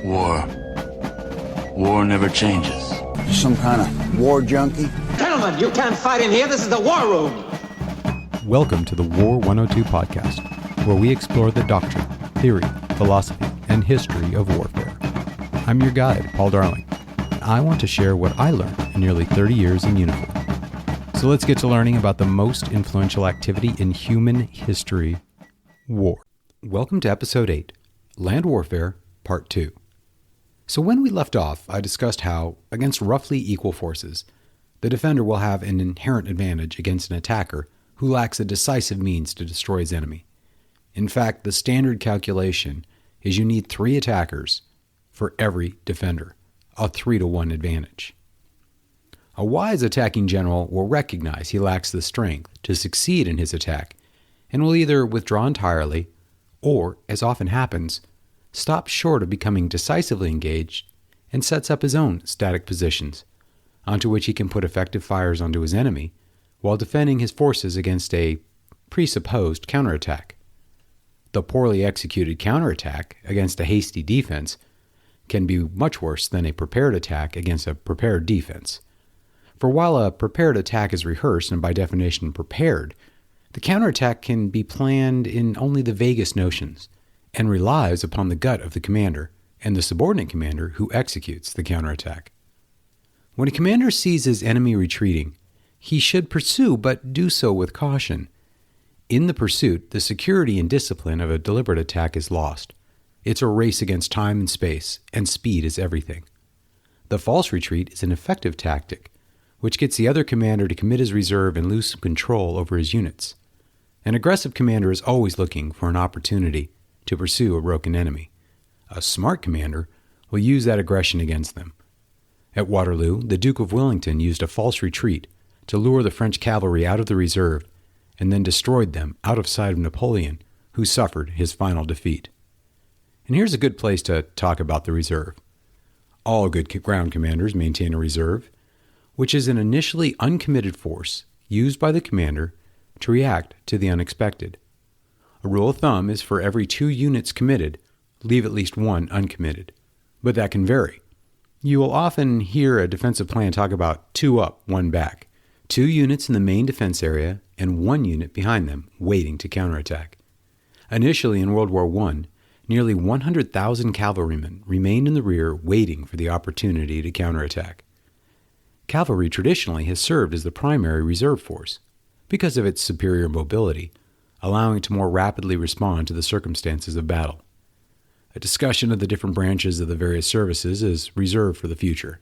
War. War never changes. Some kind of war junkie? Gentlemen, you can't fight in here. This is the war room. Welcome to the War 102 podcast, where we explore the doctrine, theory, philosophy, and history of warfare. I'm your guide, Paul Darling, and I want to share what I learned in nearly 30 years in uniform. So let's get to learning about the most influential activity in human history, war. Welcome to Episode 8, Land Warfare, Part 2. So when we left off, I discussed how, against roughly equal forces, the defender will have an inherent advantage against an attacker who lacks a decisive means to destroy his enemy. In fact, the standard calculation is you need 3 attackers for every defender, a 3-to-1 advantage. A wise attacking general will recognize he lacks the strength to succeed in his attack and will either withdraw entirely or, as often happens, stops short of becoming decisively engaged and sets up his own static positions, onto which he can put effective fires onto his enemy while defending his forces against a presupposed counterattack. The poorly executed counterattack against a hasty defense can be much worse than a prepared attack against a prepared defense. For while a prepared attack is rehearsed and by definition prepared, the counterattack can be planned in only the vaguest notions and relies upon the gut of the commander and the subordinate commander who executes the counterattack. When a commander sees his enemy retreating, he should pursue, but do so with caution. In the pursuit, the security and discipline of a deliberate attack is lost. It's a race against time and space, and speed is everything. The false retreat is an effective tactic, which gets the other commander to commit his reserve and lose some control over his units. An aggressive commander is always looking for an opportunity to pursue a broken enemy. A smart commander will use that aggression against them. At Waterloo, the Duke of Wellington used a false retreat to lure the French cavalry out of the reserve and then destroyed them out of sight of Napoleon, who suffered his final defeat. And here's a good place to talk about the reserve. All good ground commanders maintain a reserve, which is an initially uncommitted force used by the commander to react to the unexpected. A rule of thumb is for every 2 units committed, leave at least 1 uncommitted, but that can vary. You will often hear a defensive plan talk about 2 up, 1 back, 2 units in the main defense area and 1 unit behind them waiting to counterattack. Initially in World War I, nearly 100,000 cavalrymen remained in the rear waiting for the opportunity to counterattack. Cavalry traditionally has served as the primary reserve force because of its superior mobility, allowing it to more rapidly respond to the circumstances of battle. A discussion of the different branches of the various services is reserved for the future.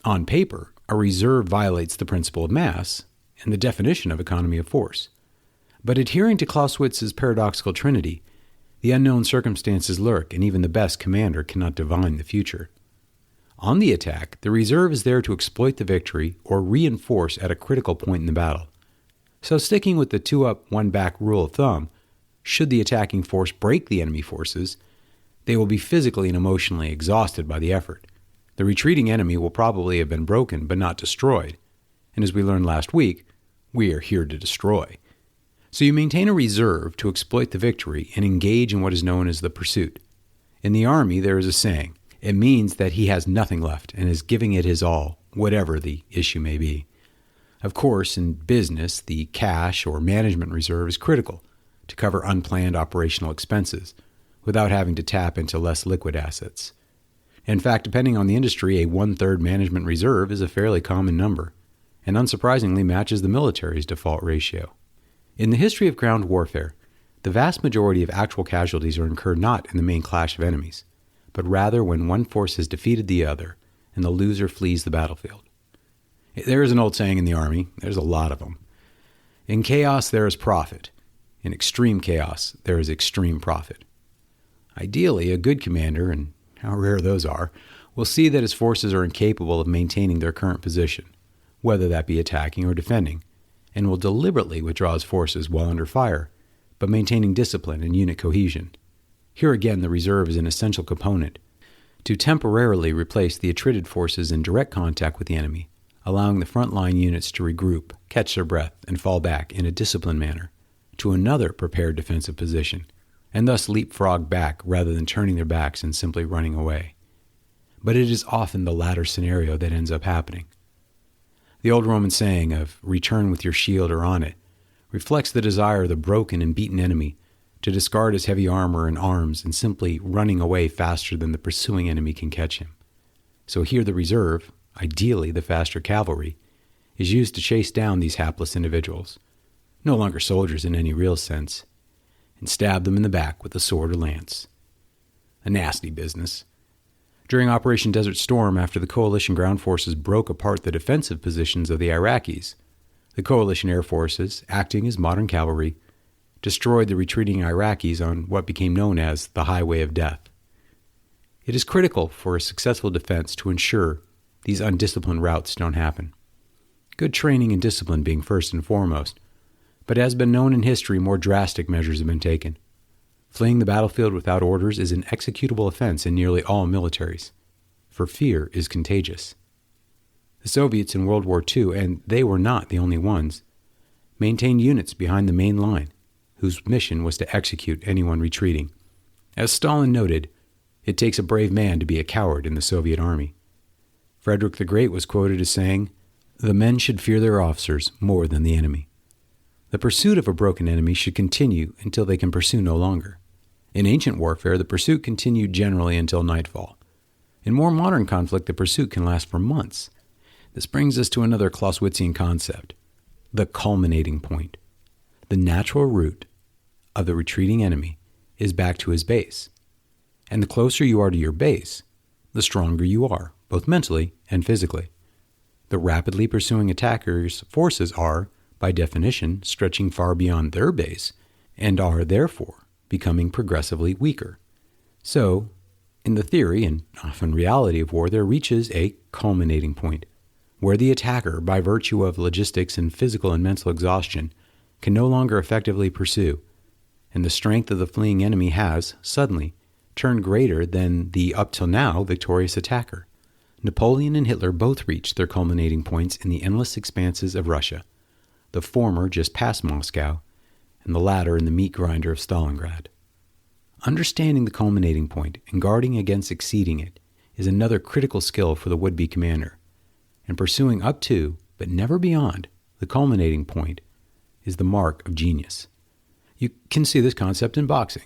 On paper, a reserve violates the principle of mass and the definition of economy of force. But adhering to Clausewitz's paradoxical trinity, the unknown circumstances lurk and even the best commander cannot divine the future. On the attack, the reserve is there to exploit the victory or reinforce at a critical point in the battle. So sticking with the 2 up, 1 back rule of thumb, should the attacking force break the enemy forces, they will be physically and emotionally exhausted by the effort. The retreating enemy will probably have been broken but not destroyed. And as we learned last week, we are here to destroy. So you maintain a reserve to exploit the victory and engage in what is known as the pursuit. In the Army, there is a saying. It means that he has nothing left and is giving it his all, whatever the issue may be. Of course, in business, the cash or management reserve is critical to cover unplanned operational expenses without having to tap into less liquid assets. In fact, depending on the industry, a 1/3 management reserve is a fairly common number, and unsurprisingly matches the military's default ratio. In the history of ground warfare, the vast majority of actual casualties are incurred not in the main clash of enemies, but rather when one force has defeated the other and the loser flees the battlefield. There is an old saying in the Army, there's a lot of them. In chaos, there is profit. In extreme chaos, there is extreme profit. Ideally, a good commander, and how rare those are, will see that his forces are incapable of maintaining their current position, whether that be attacking or defending, and will deliberately withdraw his forces while under fire, but maintaining discipline and unit cohesion. Here again, the reserve is an essential component to temporarily replace the attrited forces in direct contact with the enemy, allowing the frontline units to regroup, catch their breath, and fall back in a disciplined manner to another prepared defensive position, and thus leapfrog back rather than turning their backs and simply running away. But it is often the latter scenario that ends up happening. The old Roman saying of "return with your shield or on it" reflects the desire of the broken and beaten enemy to discard his heavy armor and arms and simply running away faster than the pursuing enemy can catch him. So here the reserve, ideally the faster cavalry, is used to chase down these hapless individuals, no longer soldiers in any real sense, and stab them in the back with a sword or lance. A nasty business. During Operation Desert Storm, after the coalition ground forces broke apart the defensive positions of the Iraqis, the coalition air forces, acting as modern cavalry, destroyed the retreating Iraqis on what became known as the Highway of Death. It is critical for a successful defense to ensure these undisciplined routes don't happen. Good training and discipline being first and foremost, but as has been known in history, more drastic measures have been taken. Fleeing the battlefield without orders is an executable offense in nearly all militaries, for fear is contagious. The Soviets in World War II, and they were not the only ones, maintained units behind the main line, whose mission was to execute anyone retreating. As Stalin noted, it takes a brave man to be a coward in the Soviet army. Frederick the Great was quoted as saying, "The men should fear their officers more than the enemy." The pursuit of a broken enemy should continue until they can pursue no longer. In ancient warfare, the pursuit continued generally until nightfall. In more modern conflict, the pursuit can last for months. This brings us to another Clausewitzian concept, the culminating point. The natural route of the retreating enemy is back to his base. And the closer you are to your base, the stronger you are, both mentally and physically. The rapidly pursuing attacker's forces are, by definition, stretching far beyond their base and are, therefore, becoming progressively weaker. So, in the theory and often reality of war, there reaches a culminating point where the attacker, by virtue of logistics and physical and mental exhaustion, can no longer effectively pursue, and the strength of the fleeing enemy has, suddenly, turned greater than the up till now victorious attacker. Napoleon and Hitler both reached their culminating points in the endless expanses of Russia, the former just past Moscow, and the latter in the meat grinder of Stalingrad. Understanding the culminating point and guarding against exceeding it is another critical skill for the would-be commander, and pursuing up to, but never beyond, the culminating point is the mark of genius. You can see this concept in boxing.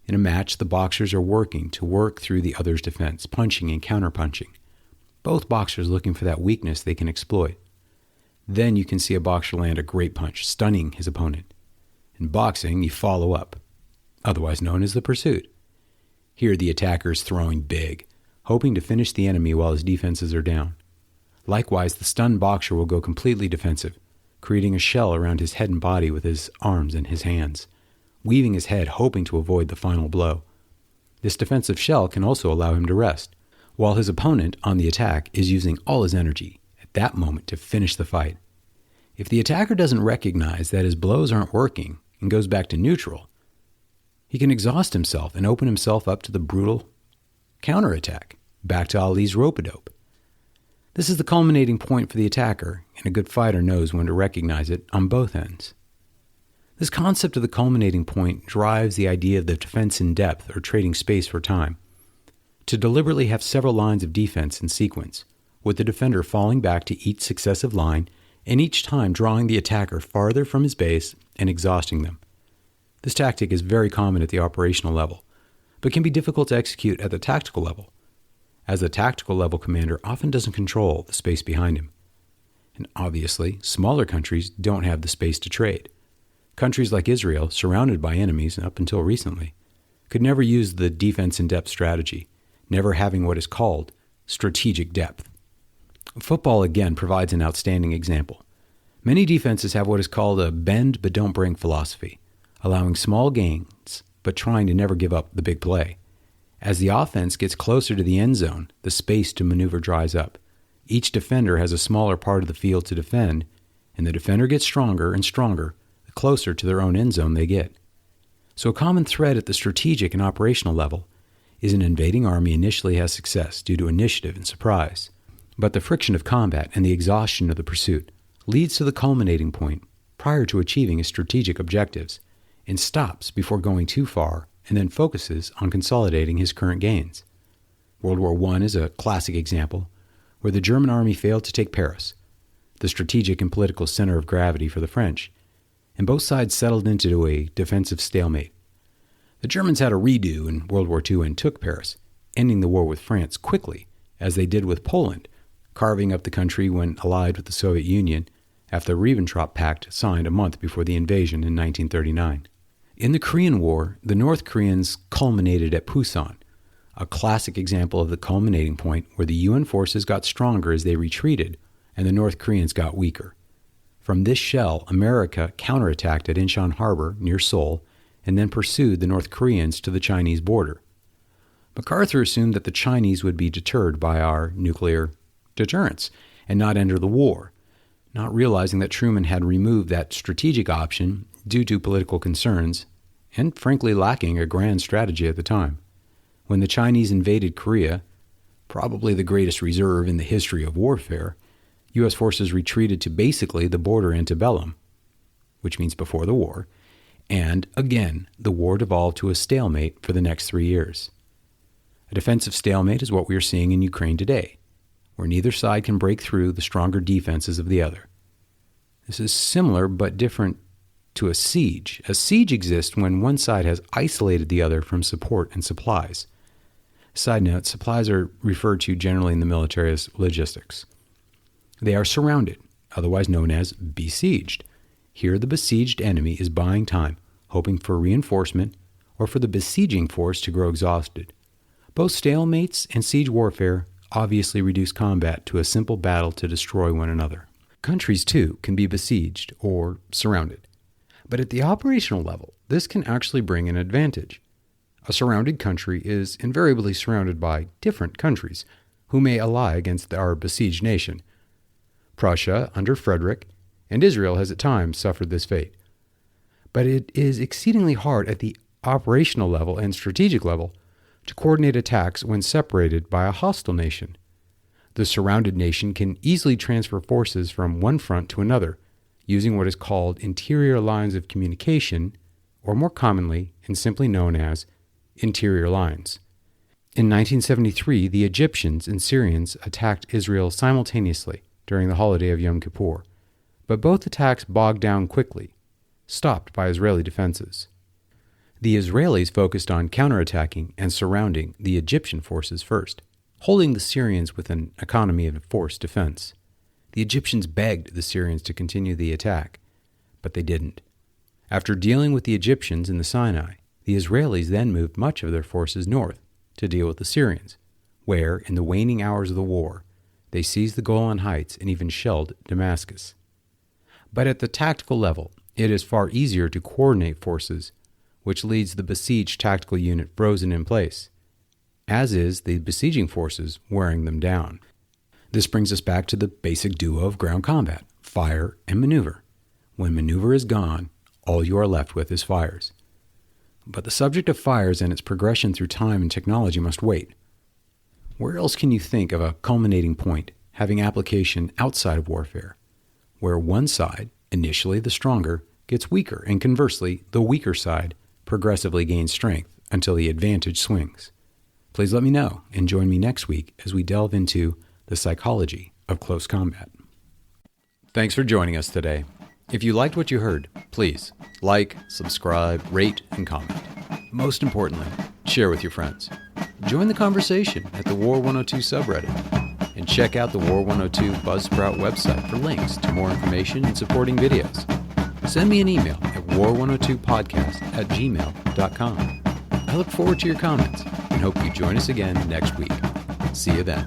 In a match, the boxers are working to work through the other's defense, punching and counterpunching. Both boxers looking for that weakness they can exploit. Then you can see a boxer land a great punch, stunning his opponent. In boxing, you follow up, otherwise known as the pursuit. Here the attacker is throwing big, hoping to finish the enemy while his defenses are down. Likewise, the stunned boxer will go completely defensive, creating a shell around his head and body with his arms and his hands, weaving his head hoping to avoid the final blow. This defensive shell can also allow him to rest, while his opponent on the attack is using all his energy at that moment to finish the fight. If the attacker doesn't recognize that his blows aren't working and goes back to neutral, he can exhaust himself and open himself up to the brutal counterattack, back to Ali's rope-a-dope. This is the culminating point for the attacker, and a good fighter knows when to recognize it on both ends. This concept of the culminating point drives the idea of the defense in depth or trading space for time. To deliberately have several lines of defense in sequence, with the defender falling back to each successive line and each time drawing the attacker farther from his base and exhausting them. This tactic is very common at the operational level, but can be difficult to execute at the tactical level, as the tactical level commander often doesn't control the space behind him. And obviously, smaller countries don't have the space to trade. Countries like Israel, surrounded by enemies up until recently, could never use the defense in depth strategy, never having what is called strategic depth. Football, again, provides an outstanding example. Many defenses have what is called a bend but don't break philosophy, allowing small gains but trying to never give up the big play. As the offense gets closer to the end zone, the space to maneuver dries up. Each defender has a smaller part of the field to defend, and the defender gets stronger and stronger the closer to their own end zone they get. So a common thread at the strategic and operational level is an invading army initially has success due to initiative and surprise, but the friction of combat and the exhaustion of the pursuit leads to the culminating point prior to achieving its strategic objectives, and stops before going too far and then focuses on consolidating his current gains. World War I is a classic example where the German army failed to take Paris, the strategic and political center of gravity for the French, and both sides settled into a defensive stalemate. The Germans had a redo in World War II and took Paris, ending the war with France quickly, as they did with Poland, carving up the country when allied with the Soviet Union after the Ribbentrop Pact signed a month before the invasion in 1939. In the Korean War, the North Koreans culminated at Pusan, a classic example of the culminating point where the UN forces got stronger as they retreated and the North Koreans got weaker. From this shell, America counterattacked at Incheon Harbor near Seoul and then pursued the North Koreans to the Chinese border. MacArthur assumed that the Chinese would be deterred by our nuclear deterrence and not enter the war, not realizing that Truman had removed that strategic option due to political concerns and frankly lacking a grand strategy at the time. When the Chinese invaded Korea, probably the greatest reserve in the history of warfare, U.S. forces retreated to basically the border antebellum, which means before the war, and again, the war devolved to a stalemate for the next 3 years. A defensive stalemate is what we are seeing in Ukraine today, where neither side can break through the stronger defenses of the other. This is similar but different to a siege. A siege exists when one side has isolated the other from support and supplies. Side note, supplies are referred to generally in the military as logistics. They are surrounded, otherwise known as besieged. Here the besieged enemy is buying time, hoping for reinforcement or for the besieging force to grow exhausted. Both stalemates and siege warfare obviously reduce combat to a simple battle to destroy one another. Countries, too, can be besieged or surrounded. But at the operational level, this can actually bring an advantage. A surrounded country is invariably surrounded by different countries who may ally against our besieged nation. Prussia, under Frederick, and Israel has at times suffered this fate. But it is exceedingly hard at the operational level and strategic level to coordinate attacks when separated by a hostile nation. The surrounded nation can easily transfer forces from one front to another, using what is called interior lines of communication, or more commonly and simply known as interior lines. In 1973, the Egyptians and Syrians attacked Israel simultaneously during the holiday of Yom Kippur, but both attacks bogged down quickly, stopped by Israeli defenses. The Israelis focused on counterattacking and surrounding the Egyptian forces first, holding the Syrians with an economy of forced defense. The Egyptians begged the Syrians to continue the attack, but they didn't. After dealing with the Egyptians in the Sinai, the Israelis then moved much of their forces north to deal with the Syrians, where, in the waning hours of the war, they seized the Golan Heights and even shelled Damascus. But at the tactical level, it is far easier to coordinate forces, which leaves the besieged tactical unit frozen in place, as is the besieging forces wearing them down. This brings us back to the basic duo of ground combat, fire and maneuver. When maneuver is gone, all you are left with is fires. But the subject of fires and its progression through time and technology must wait. Where else can you think of a culminating point having application outside of warfare, where one side, initially the stronger, gets weaker, and conversely, the weaker side progressively gains strength until the advantage swings? Please let me know and join me next week as we delve into the psychology of close combat. Thanks for joining us today. If you liked what you heard, please like, subscribe, rate, and comment. Most importantly, share with your friends. Join the conversation at the War 102 subreddit, and check out the War 102 Buzzsprout website for links to more information and supporting videos. Send me an email at war102podcast@gmail.com. I look forward to your comments and hope you join us again next week. See you then.